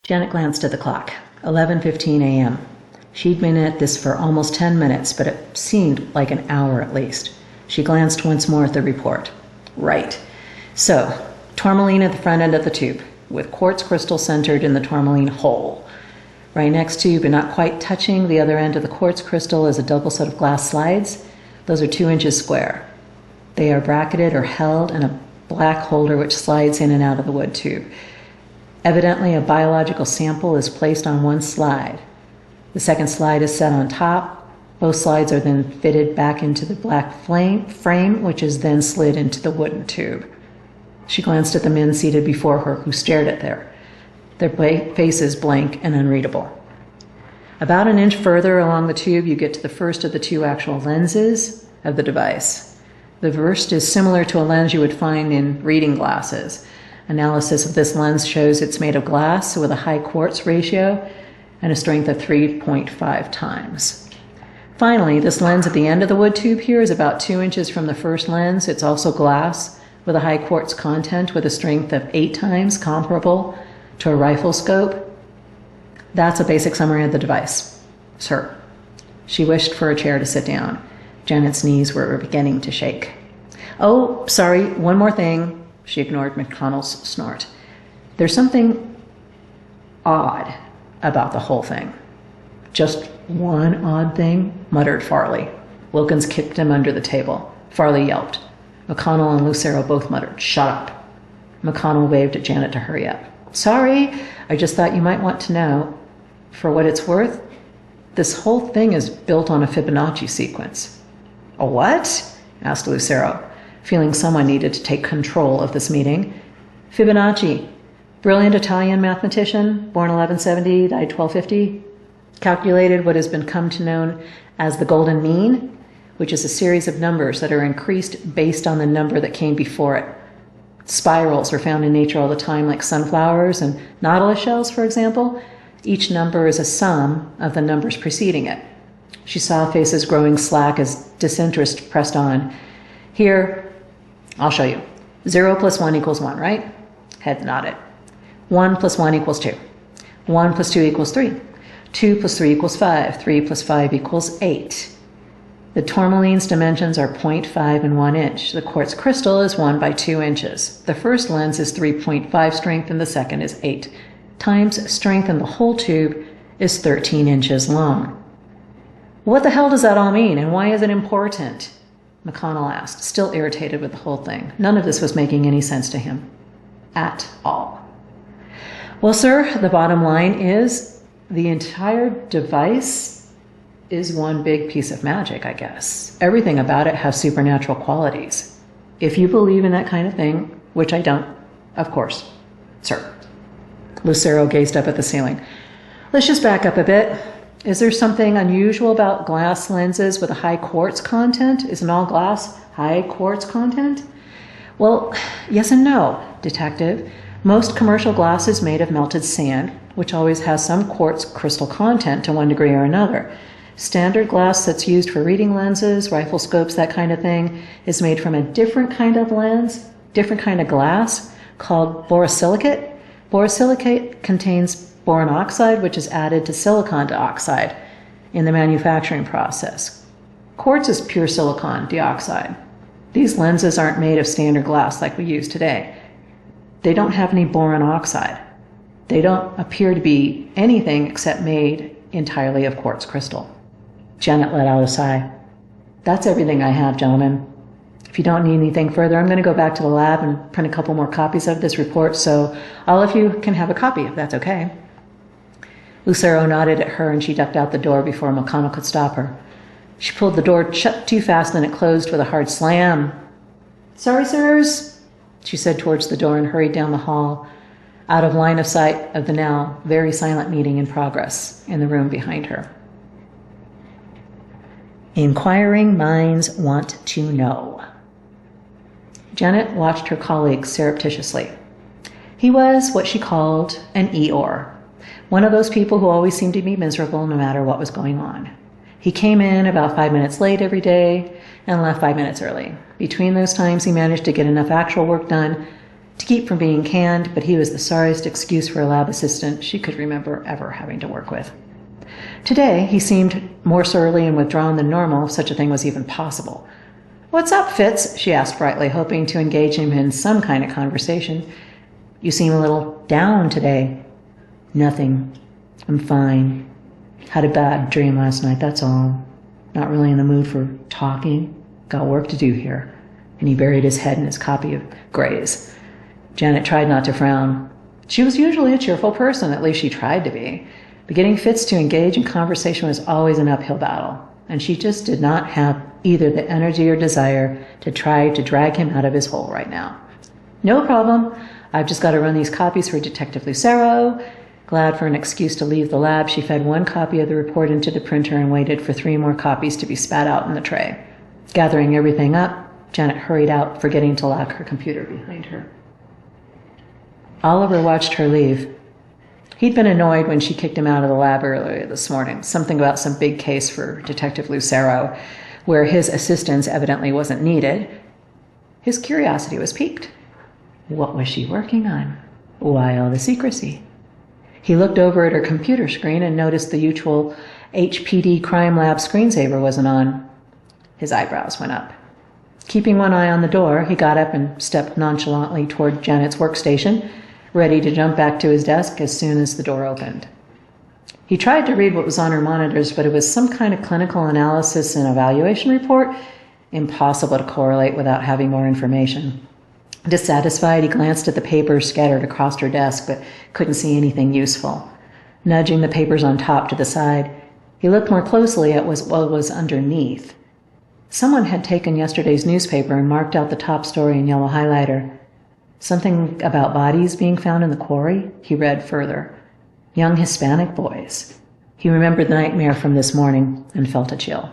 Janet glanced at the clock. 11:15 a.m. She'd been at this for almost 10 minutes, but it seemed like an hour at least. She glanced once more at the report. Right. So, tourmaline at the front end of the tube, with quartz crystal centered in the tourmaline hole. Right next to, but not quite touching, the other end of the quartz crystal is a double set of glass slides. Those are 2 inches square. They are bracketed or held in a black holder which slides in and out of the wood tube. Evidently, a biological sample is placed on one slide. The second slide is set on top. Both slides are then fitted back into the black frame, which is then slid into the wooden tube. She glanced at the men seated before her, who stared at her, their faces blank and unreadable. About an inch further along the tube, you get to the first of the 2 actual lenses of the device. The first is similar to a lens you would find in reading glasses. Analysis of this lens shows it's made of glass with a high quartz ratio and a strength of 3.5 times. Finally, this lens at the end of the wood tube here is about 2 inches from the first lens. It's also glass with a high quartz content with a strength of 8 times, comparable to a rifle scope. That's a basic summary of the device, sir. She wished for a chair to sit down. Janet's knees were beginning to shake. Oh, sorry, one more thing. She ignored McConnell's snort. There's something odd about the whole thing. Just one odd thing, muttered Farley. Wilkins kicked him under the table. Farley yelped. McConnell and Lucero both muttered, "Shut up." McConnell waved at Janet to hurry up. Sorry, I just thought you might want to know. For what it's worth, this whole thing is built on a Fibonacci sequence. A what? Asked Lucero, feeling someone needed to take control of this meeting. Fibonacci, brilliant Italian mathematician, born 1170, died 1250, calculated what has become known as the golden mean, which is a series of numbers that are increased based on the number that came before it. Spirals are found in nature all the time, like sunflowers and nautilus shells, for example. Each number is a sum of the numbers preceding it. She saw faces growing slack as disinterest pressed on. Here, I'll show you. 0 plus 1 equals 1, right? Head nodded. 1 plus 1 equals 2. 1 plus 2 equals 3. 2 plus 3 equals 5. 3 plus 5 equals 8. The tourmaline's dimensions are 0.5 and 1 inch. The quartz crystal is 1 by 2 inches. The first lens is 3.5 strength and the second is 8 times strength, and the whole tube is 13 inches long. What the hell does that all mean, and why is it important? McConnell asked, still irritated with the whole thing. None of this was making any sense to him. At all. Well, sir, the bottom line is the entire device is one big piece of magic, I guess. Everything about it has supernatural qualities. If you believe in that kind of thing, which I don't, of course, sir. Lucero gazed up at the ceiling. Let's just back up a bit. Is there something unusual about glass lenses with a high quartz content? Isn't all glass high quartz content? Well, yes and no, detective. Most commercial glass is made of melted sand, which always has some quartz crystal content to one degree or another. Standard glass that's used for reading lenses, rifle scopes, that kind of thing, is made from a different kind of lens, different kind of glass, called borosilicate. Borosilicate contains boron oxide, which is added to silicon dioxide in the manufacturing process. Quartz is pure silicon dioxide. These lenses aren't made of standard glass like we use today. They don't have any boron oxide. They don't appear to be anything except made entirely of quartz crystal. Janet let out a sigh. That's everything I have, gentlemen. If you don't need anything further, I'm going to go back to the lab and print a couple more copies of this report, so all of you can have a copy, if that's okay. Lucero nodded at her, and she ducked out the door before McConnell could stop her. She pulled the door shut too fast, and it closed with a hard slam. Sorry, sirs, she said towards the door and hurried down the hall, out of line of sight of the now very silent meeting in progress in the room behind her. Inquiring minds want to know. Janet watched her colleague surreptitiously. He was what she called an Eeyore, one of those people who always seemed to be miserable no matter what was going on. He came in about 5 minutes late every day and left 5 minutes early. Between those times, he managed to get enough actual work done to keep from being canned, but he was the sorriest excuse for a lab assistant she could remember ever having to work with. Today, he seemed more surly and withdrawn than normal, if such a thing was even possible. "What's up, Fitz?" she asked brightly, hoping to engage him in some kind of conversation. "You seem a little down today." "Nothing. I'm fine. Had a bad dream last night, that's all. Not really in the mood for talking. Got work to do here." And he buried his head in his copy of Gray's. Janet tried not to frown. She was usually a cheerful person, at least she tried to be. But getting Fitz to engage in conversation was always an uphill battle, and she just did not have either the energy or desire to try to drag him out of his hole right now. "No problem. I've just got to run these copies for Detective Lucero." Glad for an excuse to leave the lab, she fed one copy of the report into the printer and waited for 3 more copies to be spat out in the tray. Gathering everything up, Janet hurried out, forgetting to lock her computer behind her. Oliver watched her leave. He'd been annoyed when she kicked him out of the lab earlier this morning, something about some big case for Detective Lucero, where his assistance evidently wasn't needed. His curiosity was piqued. What was she working on? Why all the secrecy? He looked over at her computer screen and noticed the usual HPD crime lab screensaver wasn't on. His eyebrows went up. Keeping one eye on the door, he got up and stepped nonchalantly toward Janet's workstation, ready to jump back to his desk as soon as the door opened. He tried to read what was on her monitors, but it was some kind of clinical analysis and evaluation report, impossible to correlate without having more information. Dissatisfied, he glanced at the papers scattered across her desk, but couldn't see anything useful. Nudging the papers on top to the side, he looked more closely at what was underneath. Someone had taken yesterday's newspaper and marked out the top story in yellow highlighter. Something about bodies being found in the quarry, he read further. Young Hispanic boys. He remembered the nightmare from this morning and felt a chill.